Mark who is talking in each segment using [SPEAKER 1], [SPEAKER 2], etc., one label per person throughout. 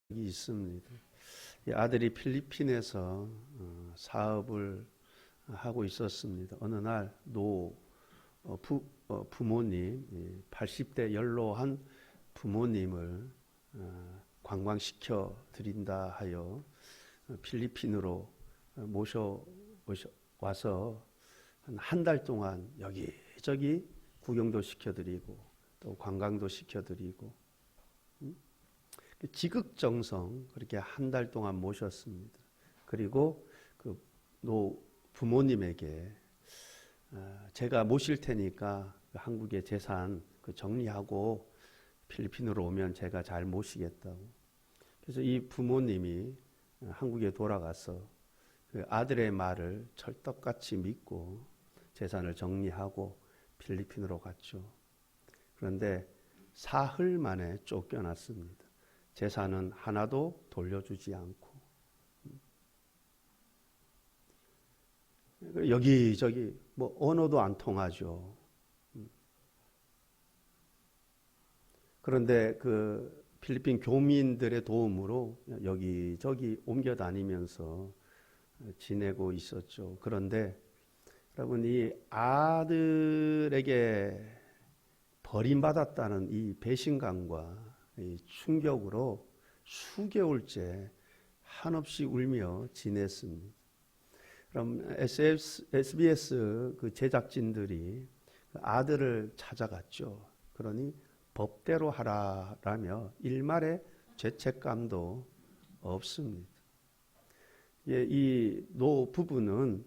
[SPEAKER 1] 있습니다. 이 아들이 필리핀에서 사업을 하고 있었습니다. 어느 날 부모님, 80대 연로한 부모님을 관광시켜 드린다 하여 필리핀으로 와서 한 달 동안 여기저기 구경도 시켜드리고 또 관광도 시켜드리고 지극정성 그렇게 한 달 동안 모셨습니다. 그리고 그 부모님에게 제가 모실 테니까 한국의 재산 정리하고 필리핀으로 오면 제가 잘 모시겠다고. 그래서 이 부모님이 한국에 돌아가서 그 아들의 말을 철떡같이 믿고 재산을 정리하고 필리핀으로 갔죠. 그런데 사흘 만에 쫓겨났습니다. 재산은 하나도 돌려주지 않고 여기저기 언어도 안 통하죠. 그런데 그 필리핀 교민들의 도움으로 여기저기 옮겨 다니면서 지내고 있었죠. 그런데 여러분, 이 아들에게 버림받았다는 이 배신감과 이 충격으로 수개월째 한없이 울며 지냈습니다. 그럼 SBS 그 제작진들이 아들을 찾아갔죠. 그러니 법대로 하라라며 일말의 죄책감도 없습니다. 이 노 부부는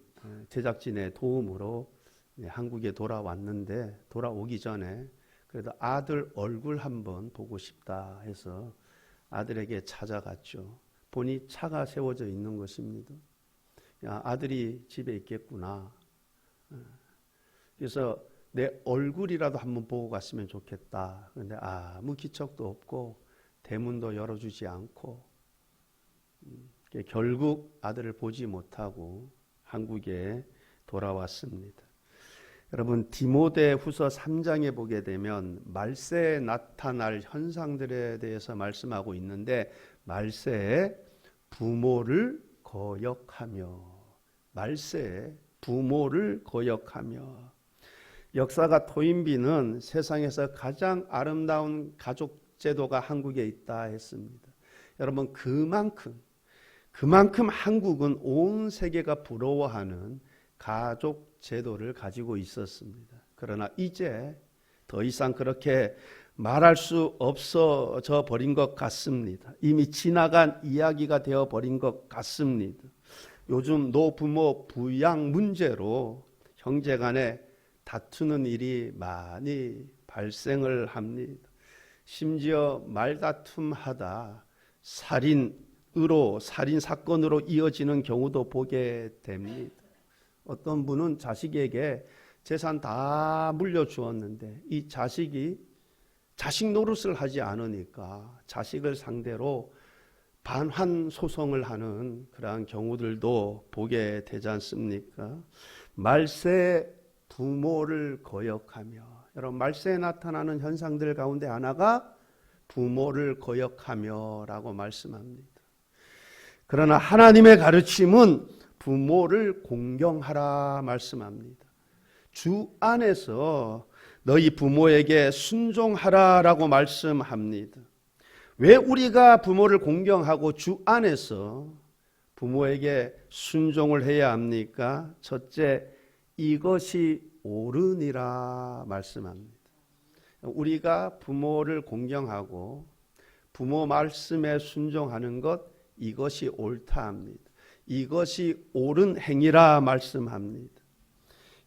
[SPEAKER 1] 제작진의 도움으로 한국에 돌아왔는데 돌아오기 전에 그래도 아들 얼굴 한번 보고 싶다 해서 아들에게 찾아갔죠. 보니 차가 세워져 있는 것입니다. 야, 아들이 집에 있겠구나. 그래서 내 얼굴이라도 한번 보고 갔으면 좋겠다. 그런데 아무 기척도 없고 대문도 열어주지 않고 결국 아들을 보지 못하고 한국에 돌아왔습니다. 여러분, 디모데후서 3장에 보게 되면 말세에 나타날 현상들에 대해서 말씀하고 있는데 말세에 부모를 거역하며 말세에 부모를 거역하며 역사가 토인비는 세상에서 가장 아름다운 가족 제도가 한국에 있다 했습니다. 여러분, 그만큼 한국은 온 세계가 부러워하는 가족 제도를 가지고 있었습니다. 그러나 이제 더 이상 그렇게 말할 수 없어져 버린 것 같습니다. 이미 지나간 이야기가 되어 버린 것 같습니다. 요즘 노부모 부양 문제로 형제간에 다투는 일이 많이 발생을 합니다. 심지어 말다툼하다 살인 사건으로 이어지는 경우도 보게 됩니다. 어떤 분은 자식에게 재산 다 물려주었는데 이 자식이 자식 노릇을 하지 않으니까 자식을 상대로 반환 소송을 하는 그러한 경우들도 보게 되지 않습니까? 말세 부모를 거역하며, 여러분, 말세에 나타나는 현상들 가운데 하나가 부모를 거역하며라고 말씀합니다. 그러나 하나님의 가르침은 부모를 공경하라 말씀합니다. 주 안에서 너희 부모에게 순종하라라고 말씀합니다. 왜 우리가 부모를 공경하고 주 안에서 부모에게 순종을 해야 합니까? 첫째, 이것이 옳으니라 말씀합니다. 우리가 부모를 공경하고 부모 말씀에 순종하는 것, 이것이 옳다 합니다. 이것이 옳은 행위라 말씀합니다.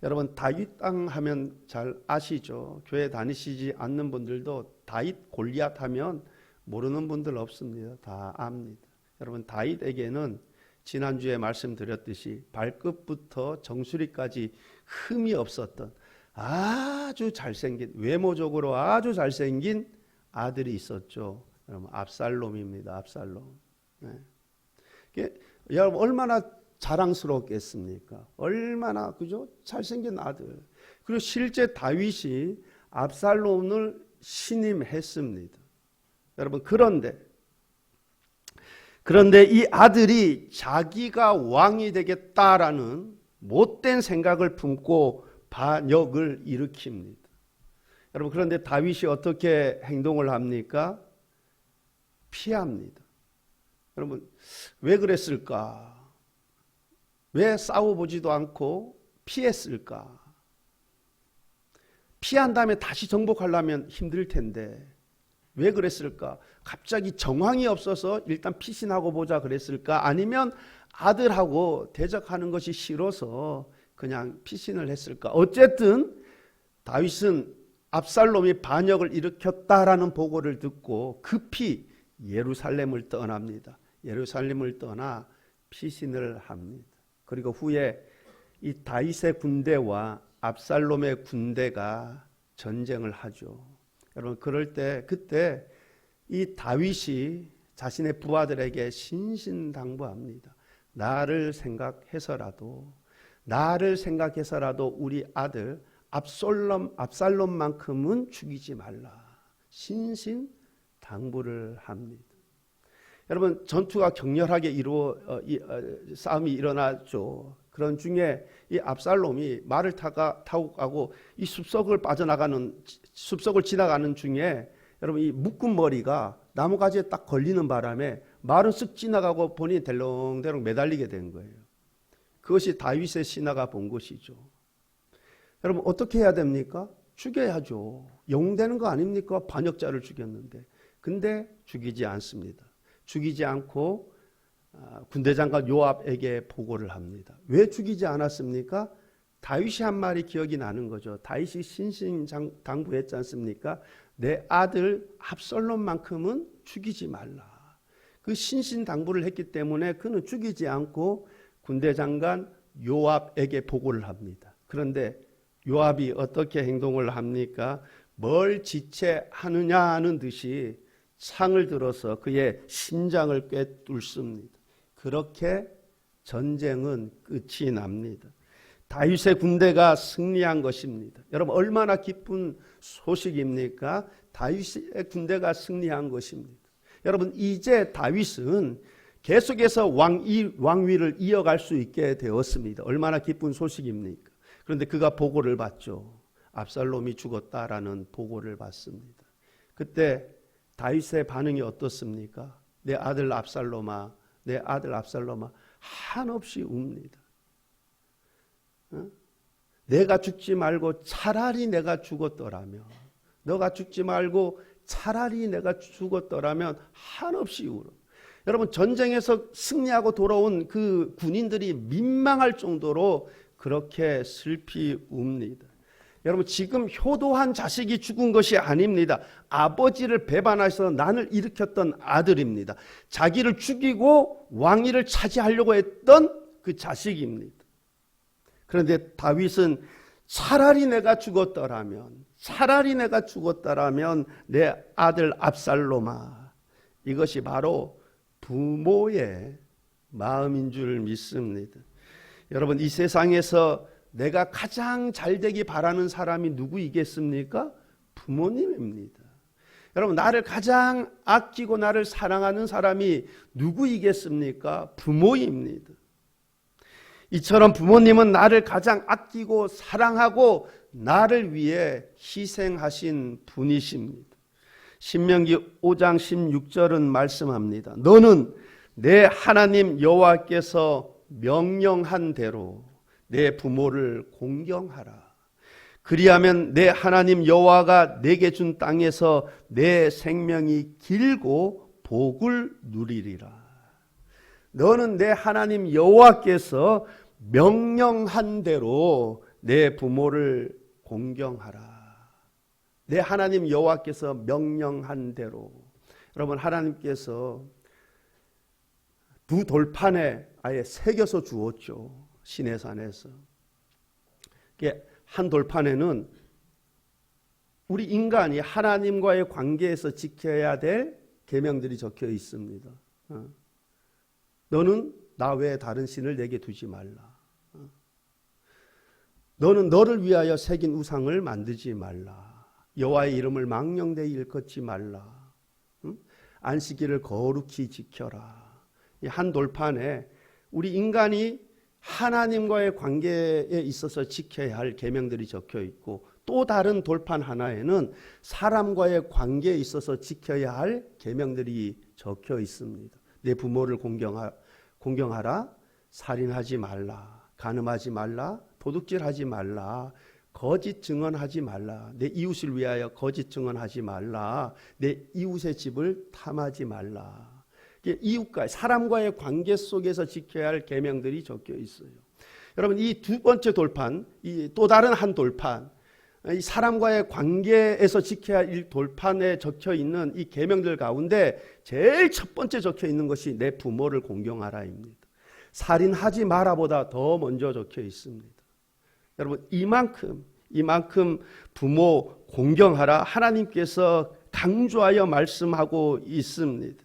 [SPEAKER 1] 여러분, 다윗 왕 하면 잘 아시죠? 교회 다니시지 않는 분들도 다윗 골리앗 하면 모르는 분들 없습니다. 다 압니다. 여러분, 다윗에게는 지난주에 말씀드렸듯이 발끝부터 정수리까지 흠이 없었던 아주 잘생긴, 외모적으로 아주 잘생긴 아들이 있었죠. 여러분, 압살롬입니다. 압살롬. 네. 여러분, 얼마나 자랑스럽겠습니까? 얼마나, 그죠? 잘생긴 아들. 그리고 실제 다윗이 압살롬을 신임했습니다. 여러분, 그런데 그런데 이 아들이 자기가 왕이 되겠다라는 못된 생각을 품고 반역을 일으킵니다. 여러분, 그런데 다윗이 어떻게 행동을 합니까? 피합니다. 여러분, 왜 그랬을까? 왜 싸워보지도 않고 피했을까? 피한 다음에 다시 정복하려면 힘들 텐데 왜 그랬을까? 갑자기 정황이 없어서 일단 피신하고 보자 그랬을까? 아니면 아들하고 대적하는 것이 싫어서 그냥 피신을 했을까? 어쨌든 다윗은 압살롬이 반역을 일으켰다라는 보고를 듣고 급히 예루살렘을 떠납니다. 예루살렘을 떠나 피신을 합니다. 그리고 후에 이 다윗의 군대와 압살롬의 군대가 전쟁을 하죠. 여러분, 그럴 때 그때 이 다윗이 자신의 부하들에게 신신당부합니다. 나를 생각해서라도 우리 아들 압살롬만큼은 죽이지 말라. 신신당부를 합니다. 여러분, 전투가 격렬하게 싸움이 일어났죠. 그런 중에 이 압살롬이 말을 타고 가고 이 숲속을 지나가는 중에 여러분, 이 묶은 머리가 나무가지에 딱 걸리는 바람에 말은 쓱 지나가고 본인이 델렁델렁 매달리게 된 거예요. 그것이 다윗의 신하가 본 것이죠. 여러분, 어떻게 해야 됩니까? 죽여야죠. 영웅되는 거 아닙니까? 반역자를 죽였는데. 근데 죽이지 않습니다. 죽이지 않고 군대 장관 요압에게 보고를 합니다. 왜 죽이지 않았습니까? 다윗이 한 말이 기억이 나는 거죠. 다윗이 신신당부했지 않습니까? 내 아들 압살롬만큼은 죽이지 말라. 그 신신당부를 했기 때문에 그는 죽이지 않고 군대 장관 요압에게 보고를 합니다. 그런데 요압이 어떻게 행동을 합니까? 뭘 지체하느냐는 듯이 창을 들어서 그의 심장을 꿰뚫습니다. 그렇게 전쟁은 끝이 납니다. 다윗의 군대가 승리한 것입니다. 여러분, 얼마나 기쁜 소식입니까? 다윗의 군대가 승리한 것입니다. 여러분, 이제 다윗은 계속해서 왕위를 이어갈 수 있게 되었습니다. 얼마나 기쁜 소식입니까? 그런데 그가 보고를 받죠. 압살롬이 죽었다라는 보고를 받습니다. 그때 다윗의 반응이 어떻습니까? 내 아들 압살롬아 한없이 웁니다. 내가 죽지 말고 차라리 내가 죽었더라면, 너가 죽지 말고 차라리 내가 죽었더라면 한없이 울어. 여러분, 전쟁에서 승리하고 돌아온 그 군인들이 민망할 정도로 그렇게 슬피 웁니다. 여러분, 지금 효도한 자식이 죽은 것이 아닙니다. 아버지를 배반해서 난을 일으켰던 아들입니다. 자기를 죽이고 왕위를 차지하려고 했던 그 자식입니다. 그런데 다윗은 차라리 내가 죽었더라면 내 아들 압살롬아, 이것이 바로 부모의 마음인 줄 믿습니다. 여러분, 이 세상에서 내가 가장 잘되기 바라는 사람이 누구이겠습니까? 부모님입니다. 여러분, 나를 가장 아끼고 나를 사랑하는 사람이 누구이겠습니까? 부모입니다. 이처럼 부모님은 나를 가장 아끼고 사랑하고 나를 위해 희생하신 분이십니다. 신명기 5장 16절은 말씀합니다. 너는 내 하나님 여호와께서 명령한 대로 내 부모를 공경하라. 그리하면 내 하나님 여호와가 내게 준 땅에서 내 생명이 길고 복을 누리리라. 너는 내 하나님 여호와께서 명령한 대로 내 부모를 공경하라. 내 하나님 여호와께서 명령한 대로. 여러분, 하나님께서 두 돌판에 아예 새겨서 주었죠. 시내산에서. 한 돌판에는 우리 인간이 하나님과의 관계에서 지켜야 될 계명들이 적혀 있습니다. 너는 나 외에 다른 신을 내게 두지 말라. 너는 너를 위하여 새긴 우상을 만들지 말라. 여호와의 이름을 망령되이 일컫지 말라. 안식일을 거룩히 지켜라. 이 한 돌판에 우리 인간이 하나님과의 관계에 있어서 지켜야 할 계명들이 적혀 있고, 또 다른 돌판 하나에는 사람과의 관계에 있어서 지켜야 할 계명들이 적혀 있습니다. 내 부모를 공경하라, 살인하지 말라, 간음하지 말라, 도둑질하지 말라, 거짓 증언하지 말라, 내 이웃을 위하여 거짓 증언하지 말라, 내 이웃의 집을 탐하지 말라. 이웃과 사람과의 관계 속에서 지켜야 할 계명들이 적혀 있어요. 여러분, 이 두 번째 돌판, 이 또 다른 한 돌판, 이 사람과의 관계에서 지켜야 할 돌판에 적혀 있는 이 계명들 가운데 제일 첫 번째 적혀 있는 것이 내 부모를 공경하라입니다. 살인하지 마라보다 더 먼저 적혀 있습니다. 여러분, 이만큼 부모 공경하라 하나님께서 강조하여 말씀하고 있습니다.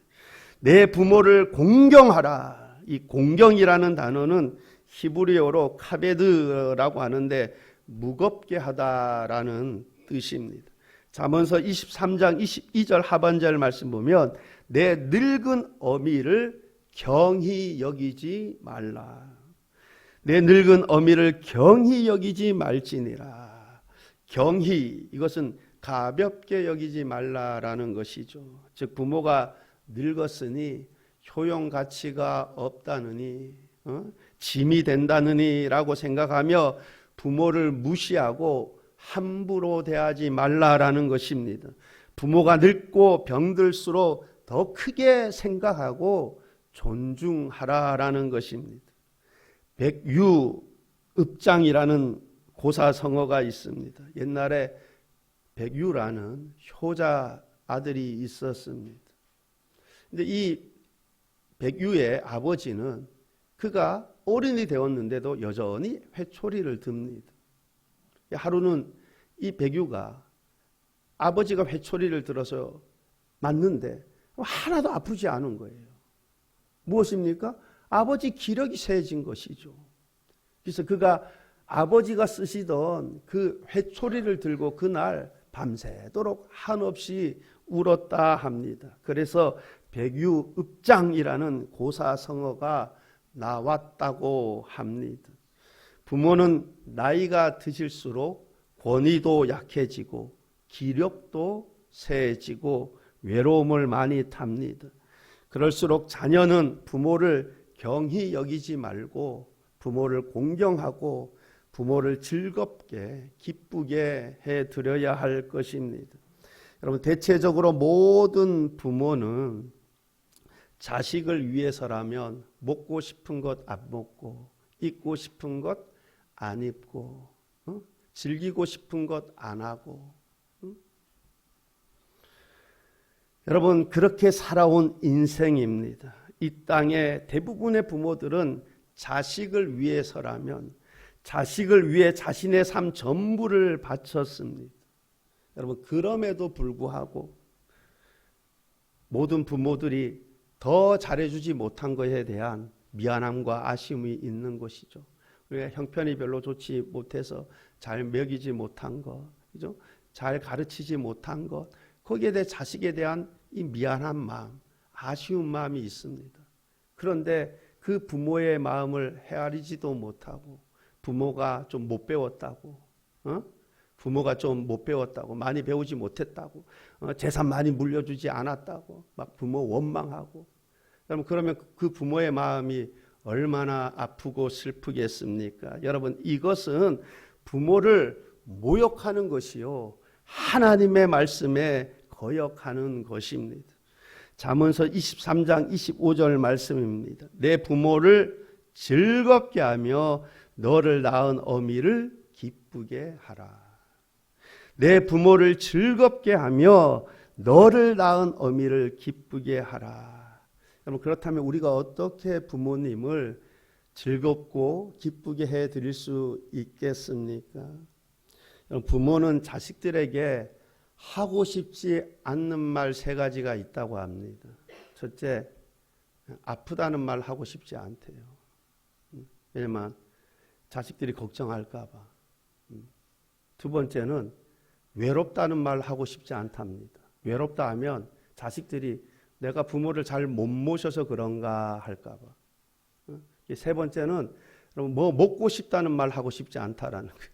[SPEAKER 1] 내 부모를 공경하라. 이 공경이라는 단어는 히브리어로 카베드라고 하는데 무겁게 하다라는 뜻입니다. 잠언서 23장 22절 하반절 말씀 보면 내 늙은 어미를 경히 여기지 말라. 내 늙은 어미를 경히 여기지 말지니라. 경히, 이것은 가볍게 여기지 말라라는 것이죠. 즉 부모가 늙었으니 효용 가치가 없다느니, 짐이 된다느니 라고 생각하며 부모를 무시하고 함부로 대하지 말라라는 것입니다. 부모가 늙고 병들수록 더 크게 생각하고 존중하라라는 것입니다. 백유읍장이라는 고사성어가 있습니다. 옛날에 백유라는 효자 아들이 있었습니다. 근데 이 백유의 아버지는 그가 어른이 되었는데도 여전히 회초리를 듭니다. 하루는 이 백유가 아버지가 회초리를 들어서 맞는데 하나도 아프지 않은 거예요. 무엇입니까? 아버지 기력이 세진 것이죠. 그래서 그가 아버지가 쓰시던 그 회초리를 들고 그날 밤새도록 한없이 울었다 합니다. 그래서 백유읍장이라는 고사성어가 나왔다고 합니다. 부모는 나이가 드실수록 권위도 약해지고 기력도 세해지고 외로움을 많이 탑니다. 그럴수록 자녀는 부모를 경히 여기지 말고 부모를 공경하고 부모를 즐겁게 기쁘게 해드려야 할 것입니다. 여러분, 대체적으로 모든 부모는 자식을 위해서라면 먹고 싶은 것 안 먹고, 입고 싶은 것 안 입고, 즐기고 싶은 것 안 하고, 여러분, 그렇게 살아온 인생입니다. 이 땅의 대부분의 부모들은 자식을 위해서라면 자식을 위해 자신의 삶 전부를 바쳤습니다. 여러분, 그럼에도 불구하고 모든 부모들이 더 잘해주지 못한 것에 대한 미안함과 아쉬움이 있는 것이죠. 우리가 형편이 별로 좋지 못해서 잘 먹이지 못한 것, 그죠? 잘 가르치지 못한 것, 거기에 대해 자식에 대한 이 미안한 마음, 아쉬운 마음이 있습니다. 그런데 그 부모의 마음을 헤아리지도 못하고 부모가 좀 못 배웠다고, 부모가 좀 못 배웠다고, 많이 배우지 못했다고, 재산 많이 물려주지 않았다고 막 부모 원망하고, 그러면 그 부모의 마음이 얼마나 아프고 슬프겠습니까? 여러분, 이것은 부모를 모욕하는 것이요, 하나님의 말씀에 거역하는 것입니다. 잠언서 23장 25절 말씀입니다. 내 부모를 즐겁게 하며 너를 낳은 어미를 기쁘게 하라. 내 부모를 즐겁게 하며 너를 낳은 어미를 기쁘게 하라. 여러분, 그렇다면 우리가 어떻게 부모님을 즐겁고 기쁘게 해드릴 수 있겠습니까? 여러분, 부모는 자식들에게 하고 싶지 않는 말 3가지가 있다고 합니다. 첫째, 아프다는 말 하고 싶지 않대요. 왜냐면 자식들이 걱정할까 봐. 두 번째는 외롭다는 말 하고 싶지 않답니다. 외롭다 하면 자식들이 내가 부모를 잘 못 모셔서 그런가 할까 봐. 세 번째는 뭐 먹고 싶다는 말 하고 싶지 않다라는 거예요.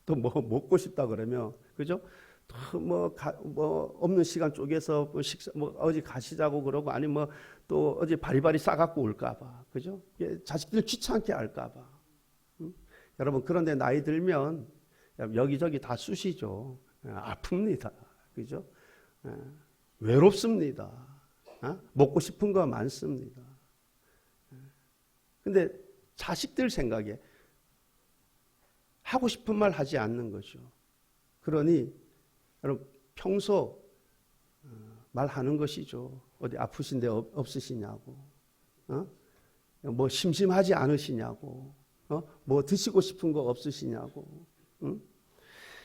[SPEAKER 1] 또 뭐 먹고 싶다 그러면 그죠? 또 뭐 없는 시간 쪼개서 뭐 식사 뭐 어디 가시자고 그러고 아니 뭐 또 어디 바리바리 싸갖고 올까봐 그죠? 자식들 귀찮게 할까봐. 여러분 그런데 나이 들면 여기저기 다 쑤시죠. 아픕니다. 그죠? 외롭습니다. 먹고 싶은 거 많습니다. 근데 자식들 생각에 하고 싶은 말 하지 않는 거죠. 그러니 여러분 평소 말하는 것이죠. 어디 아프신데 없으시냐고, 뭐 심심하지 않으시냐고, 뭐 드시고 싶은 거 없으시냐고.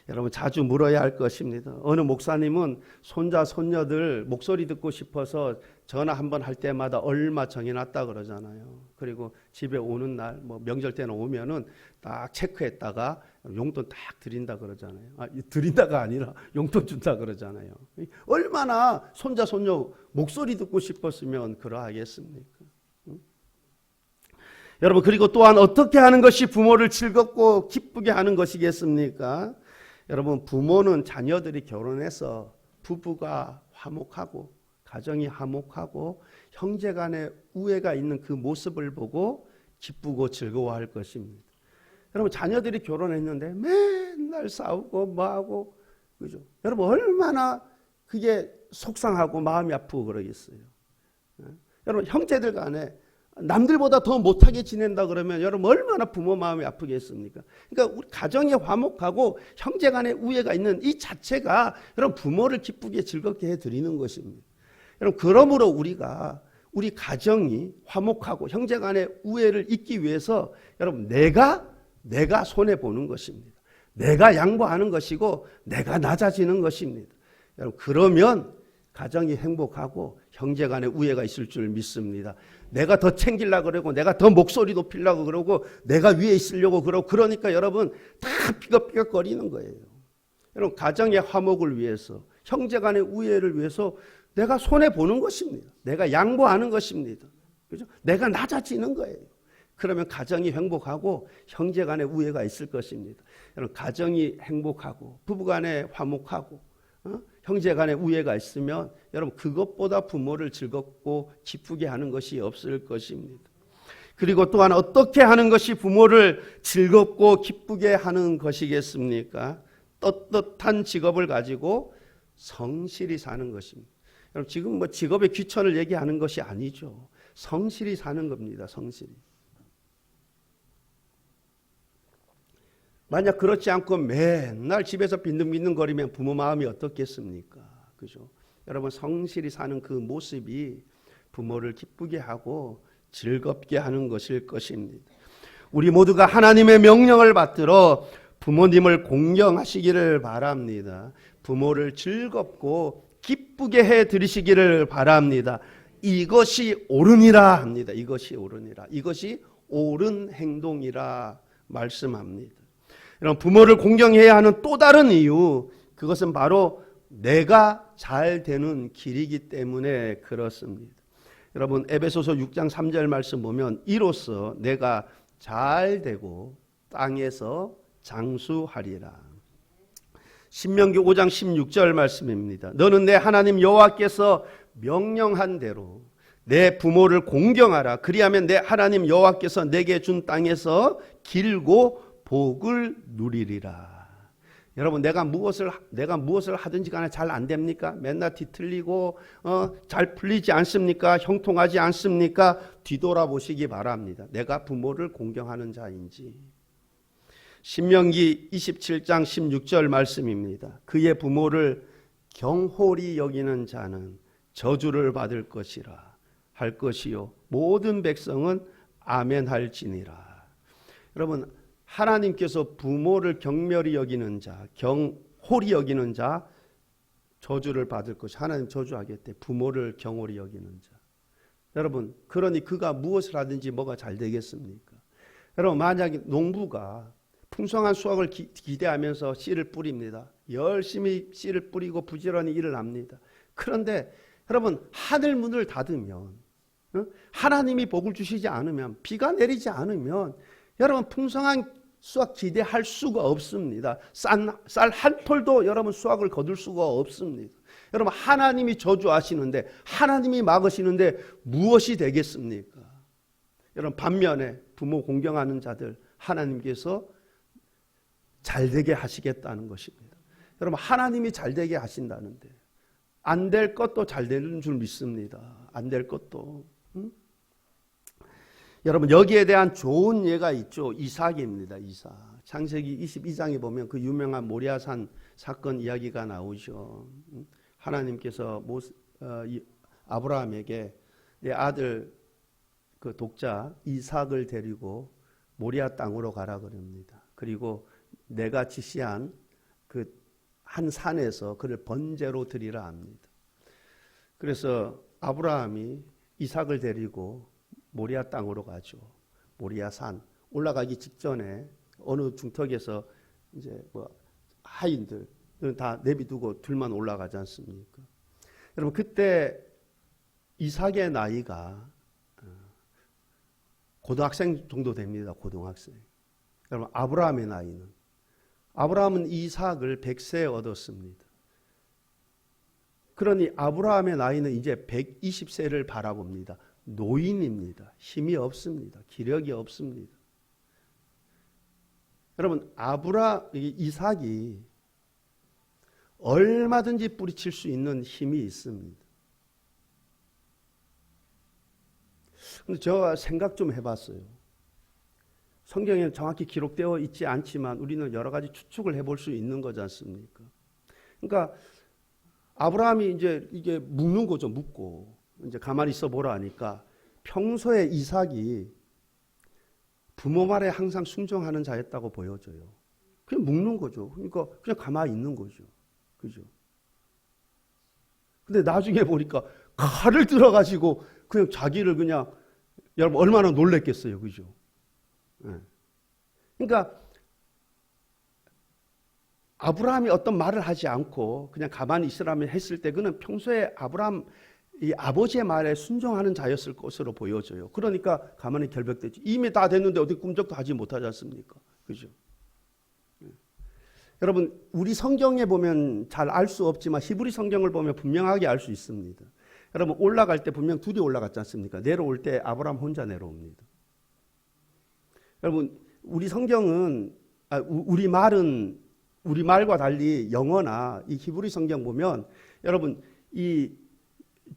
[SPEAKER 1] 여러분 자주 물어야 할 것입니다. 어느 목사님은 손자 손녀들 목소리 듣고 싶어서 전화 한번 할 때마다 얼마 정해놨다 그러잖아요. 그리고 집에 오는 날 뭐 명절 때는 오면은 딱 체크했다가 용돈 딱 드린다 그러잖아요. 드린다가 아니라 용돈 준다 그러잖아요. 얼마나 손자 손녀 목소리 듣고 싶었으면 그러하겠습니까? 여러분 그리고 또한 어떻게 하는 것이 부모를 즐겁고 기쁘게 하는 것이겠습니까? 여러분 부모는 자녀들이 결혼해서 부부가 화목하고 가정이 화목하고 형제간의 우애가 있는 그 모습을 보고 기쁘고 즐거워할 것입니다. 여러분 자녀들이 결혼했는데 맨날 싸우고 뭐하고 그죠? 여러분 얼마나 그게 속상하고 마음이 아프고 그러겠어요. 여러분 형제들 간에 남들보다 더 못하게 지낸다 그러면 여러분 얼마나 부모 마음이 아프겠습니까? 그러니까 우리 가정이 화목하고 형제간의 우애가 있는 이 자체가 여러분 부모를 기쁘게 즐겁게 해드리는 것입니다. 여러분 그러므로 우리가 우리 가정이 화목하고 형제간의 우애를 잇기 위해서 여러분 내가 손해 보는 것입니다. 내가 양보하는 것이고 내가 낮아지는 것입니다. 여러분 그러면 가정이 행복하고 형제간의 우애가 있을 줄 믿습니다. 내가 더 챙기려고 그러고 내가 더 목소리 높이려고 그러고 내가 위에 있으려고 그러고 그러니까 여러분 다 삐걱삐걱거리는 거예요. 여러분 가정의 화목을 위해서 형제간의 우애를 위해서 내가 손해보는 것입니다. 내가 양보하는 것입니다. 그죠? 내가 낮아지는 거예요. 그러면 가정이 행복하고 형제간의 우애가 있을 것입니다. 여러분 가정이 행복하고 부부간에 화목하고 형제간의 우애가 있으면 여러분 그것보다 부모를 즐겁고 기쁘게 하는 것이 없을 것입니다. 그리고 또한 어떻게 하는 것이 부모를 즐겁고 기쁘게 하는 것이겠습니까? 떳떳한 직업을 가지고 성실히 사는 것입니다. 여러분 지금 뭐 직업의 귀천을 얘기하는 것이 아니죠. 성실히 사는 겁니다. 성실히. 만약 그렇지 않고 맨날 집에서 빈둥빈둥거리면 부모 마음이 어떻겠습니까? 그죠? 여러분 성실히 사는 그 모습이 부모를 기쁘게 하고 즐겁게 하는 것일 것입니다. 우리 모두가 하나님의 명령을 받들어 부모님을 공경하시기를 바랍니다. 부모를 즐겁고 기쁘게 해드리시기를 바랍니다. 이것이 옳으니라 합니다. 이것이 옳으니라. 이것이 옳은 행동이라 말씀합니다. 여러분 부모를 공경해야 하는 또 다른 이유, 그것은 바로 내가 잘 되는 길이기 때문에 그렇습니다. 여러분 에베소서 6장 3절 말씀 보면 이로써 내가 잘 되고 땅에서 장수하리라. 신명기 5장 16절 말씀입니다. 너는 내 하나님 여호와께서 명령한 대로 내 부모를 공경하라. 그리하면 내 하나님 여호와께서 내게 준 땅에서 길고 복을 누리리라. 여러분 내가 무엇을 하든지 간에 잘 안 됩니까? 맨날 뒤틀리고 잘 풀리지 않습니까? 형통하지 않습니까? 뒤돌아보시기 바랍니다. 내가 부모를 공경하는 자인지. 신명기 27장 16절 말씀입니다. 그의 부모를 경홀히 여기는 자는 저주를 받을 것이라 할 것이요 모든 백성은 아멘할지니라. 여러분 하나님께서 부모를 경멸히 여기는 자, 경홀히 여기는 자 저주를 받을 것이. 하나님 저주하겠대. 부모를 경홀히 여기는 자. 여러분 그러니 그가 무엇을 하든지 뭐가 잘 되겠습니까? 여러분 만약에 농부가 풍성한 수확을 기대하면서 씨를 뿌립니다. 열심히 씨를 뿌리고 부지런히 일을 합니다. 그런데 여러분 하늘 문을 닫으면 하나님이 복을 주시지 않으면 비가 내리지 않으면 여러분 풍성한 수확 기대할 수가 없습니다. 쌀 한 톨도 여러분 수확을 거둘 수가 없습니다. 여러분 하나님이 저주하시는데 하나님이 막으시는데 무엇이 되겠습니까? 여러분 반면에 부모 공경하는 자들 하나님께서 잘되게 하시겠다는 것입니다. 여러분 하나님이 잘되게 하신다는데 안 될 것도 잘 되는 줄 믿습니다. 안 될 것도. 여러분 여기에 대한 좋은 예가 있죠. 이삭입니다. 이삭. 창세기 22장에 보면 그 유명한 모리아산 사건 이야기가 나오죠. 하나님께서 아브라함에게 내 아들 그 독자 이삭을 데리고 모리아 땅으로 가라 그럽니다. 그리고 내가 지시한 그 한 산에서 그를 번제로 드리라 합니다. 그래서 아브라함이 이삭을 데리고 모리아 땅으로 가죠. 모리아 산 올라가기 직전에 어느 중턱에서 이제 하인들 다 내비두고 둘만 올라가지 않습니까? 여러분 그때 이삭의 나이가 고등학생 정도 됩니다. 고등학생. 여러분 아브라함의 나이는 아브라함은 이삭을 100세에 얻었습니다. 그러니 아브라함의 나이는 이제 120세를 바라봅니다. 노인입니다. 힘이 없습니다. 기력이 없습니다. 여러분 이삭이 얼마든지 뿌리칠 수 있는 힘이 있습니다. 근데 제가 생각 좀 해봤어요. 성경에 정확히 기록되어 있지 않지만 우리는 여러 가지 추측을 해볼 수 있는 거지 않습니까? 그러니까 아브라함이 이제 이게 묵는 거죠. 묵고 이제 가만히 있어 보라 하니까 평소에 이삭이 부모 말에 항상 순종하는 자였다고 보여져요. 그냥 묵는 거죠. 그러니까 그냥 가만히 있는 거죠. 그죠? 근데 나중에 보니까 칼을 들어가지고 그냥 자기를 그냥 여러분 얼마나 놀랬겠어요. 그죠? 네. 그러니까 아브라함이 어떤 말을 하지 않고 그냥 가만히 있으라면 했을 때 그는 평소에 아브라함 이 아버지의 말에 순종하는 자였을 것으로 보여져요. 그러니까 가만히 결백되지. 이미 다 됐는데 어디 꿈쩍도 하지 못하지 않습니까? 그죠? 네. 여러분 우리 성경에 보면 잘 알 수 없지만 히브리 성경을 보면 분명하게 알 수 있습니다. 여러분 올라갈 때 분명 둘이 올라갔지 않습니까? 내려올 때 아브라함 혼자 내려옵니다. 여러분 우리 성경은 우리 말과 달리 영어나 이 히브리 성경 보면 여러분 이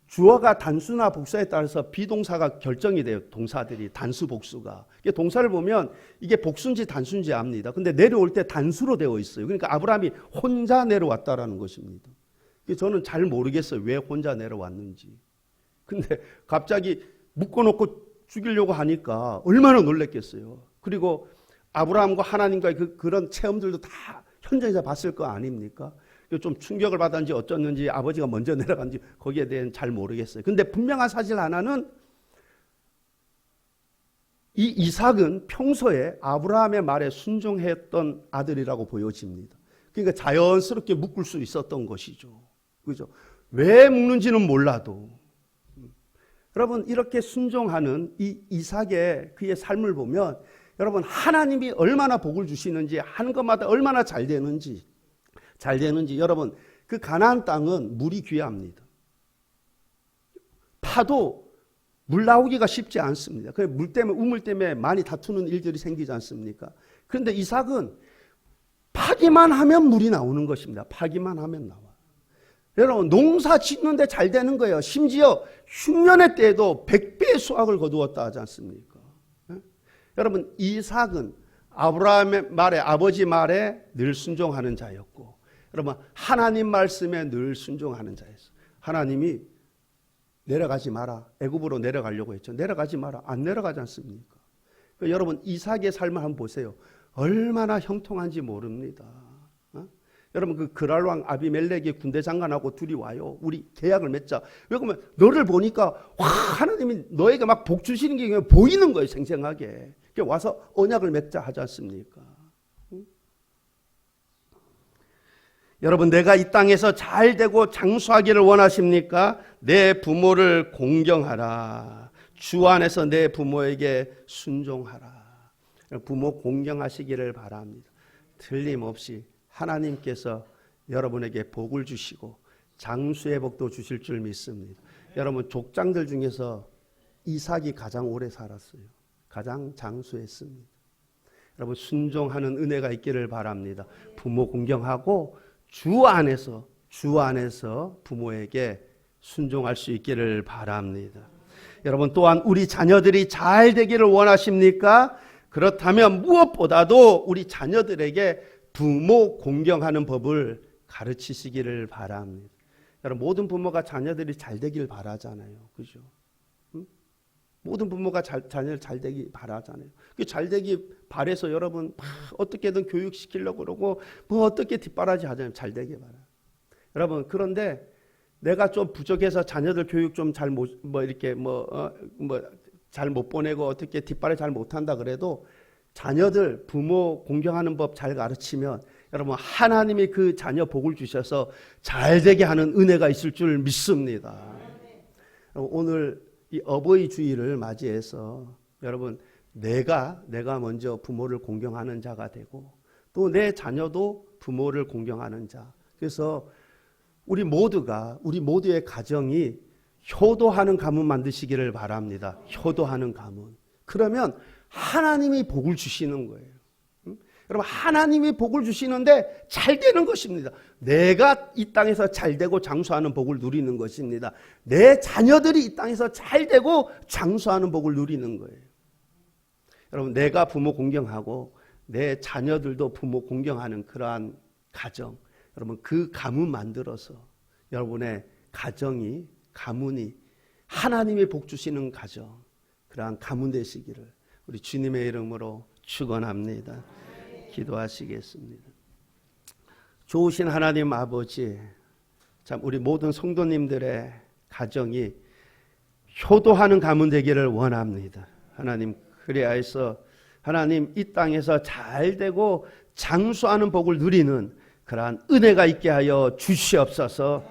[SPEAKER 1] 주어가 단수나 복수에 따라서 비동사가 결정이 돼요. 동사들이 단수 복수가. 동사를 보면 이게 복수인지 단수인지 압니다. 근데 내려올 때 단수로 되어 있어요. 그러니까 아브라함이 혼자 내려왔다라는 것입니다. 저는 잘 모르겠어요. 왜 혼자 내려왔는지. 근데 갑자기 묶어놓고 죽이려고 하니까 얼마나 놀랬겠어요. 그리고 아브라함과 하나님과의 그런 체험들도 다 현장에서 봤을 거 아닙니까? 좀 충격을 받았는지 어쩌는지 아버지가 먼저 내려간지 거기에 대해서는 잘 모르겠어요. 근데 분명한 사실 하나는 이 이삭은 평소에 아브라함의 말에 순종했던 아들이라고 보여집니다. 그러니까 자연스럽게 묶을 수 있었던 것이죠. 그죠? 왜 묶는지는 몰라도 여러분 이렇게 순종하는 이 이삭의 그의 삶을 보면 여러분 하나님이 얼마나 복을 주시는지 하는 것마다 얼마나 잘 되는지 여러분 그 가나안 땅은 물이 귀합니다. 파도 물 나오기가 쉽지 않습니다. 물 때문에 우물 때문에 많이 다투는 일들이 생기지 않습니까? 그런데 이삭은 파기만 하면 물이 나오는 것입니다. 파기만 하면 나와. 여러분 농사 짓는데 잘 되는 거예요. 심지어 흉년의 때에도 100배의 수확을 거두었다 하지 않습니까? 여러분 이삭은 아브라함의 말에 아버지 말에 늘 순종하는 자였고 여러분 하나님 말씀에 늘 순종하는 자였어요. 하나님이 내려가지 마라. 애굽으로 내려가려고 했죠. 내려가지 마라. 안 내려가지 않습니까? 그러니까 여러분 이삭의 삶을 한번 보세요. 얼마나 형통한지 모릅니다. 여러분 그 그랄왕 아비멜렉의 군대 장관하고 둘이 와요. 우리 계약을 맺자. 왜 그러면 너를 보니까 와 하나님이 너에게 막 복 주시는 게 보이는 거예요. 생생하게. 와서 언약을 맺자 하지 않습니까? 여러분, 내가 이 땅에서 잘 되고 장수하기를 원하십니까? 내 부모를 공경하라. 주 안에서 내 부모에게 순종하라. 부모 공경하시기를 바랍니다. 틀림없이 하나님께서 여러분에게 복을 주시고 장수의 복도 주실 줄 믿습니다. 여러분, 족장들 중에서 이삭이 가장 오래 살았어요. 가장 장수했습니다. 여러분, 순종하는 은혜가 있기를 바랍니다. 부모 공경하고 주 안에서 부모에게 순종할 수 있기를 바랍니다. 여러분, 또한 우리 자녀들이 잘 되기를 원하십니까? 그렇다면 무엇보다도 우리 자녀들에게 부모 공경하는 법을 가르치시기를 바랍니다. 여러분, 모든 부모가 자녀들이 잘 되길 바라잖아요. 그죠? 모든 부모가 자녀를 잘 되기 바라잖아요. 잘 되기 바라서 여러분 어떻게든 교육시키려고 그러고 뭐 어떻게 뒷바라지 하잖아요. 잘 되기 바라. 여러분, 그런데 내가 좀 부족해서 자녀들 교육 좀 잘 잘 못 보내고 어떻게 뒷바라지 잘 못한다 그래도 자녀들 부모 공경하는 법 잘 가르치면 여러분, 하나님이 그 자녀 복을 주셔서 잘 되게 하는 은혜가 있을 줄 믿습니다. 오늘 이 어버이 주일을 맞이해서 여러분, 내가 먼저 부모를 공경하는 자가 되고 또 내 자녀도 부모를 공경하는 자. 그래서 우리 모두의 가정이 효도하는 가문 만드시기를 바랍니다. 효도하는 가문. 그러면 하나님이 복을 주시는 거예요. 여러분, 하나님이 복을 주시는데 잘 되는 것입니다. 내가 이 땅에서 잘 되고 장수하는 복을 누리는 것입니다. 내 자녀들이 이 땅에서 잘 되고 장수하는 복을 누리는 거예요. 여러분, 내가 부모 공경하고 내 자녀들도 부모 공경하는 그러한 가정, 여러분, 그 가문 만들어서 여러분의 가문이 하나님이 복 주시는 가정, 그러한 가문 되시기를 우리 주님의 이름으로 축원합니다. 기도하시겠습니다. 좋으신 하나님 아버지, 참 우리 모든 성도님들의 가정이 효도하는 가문 되기를 원합니다. 하나님, 그리하여서 하나님 이 땅에서 잘 되고 장수하는 복을 누리는 그러한 은혜가 있게 하여 주시옵소서.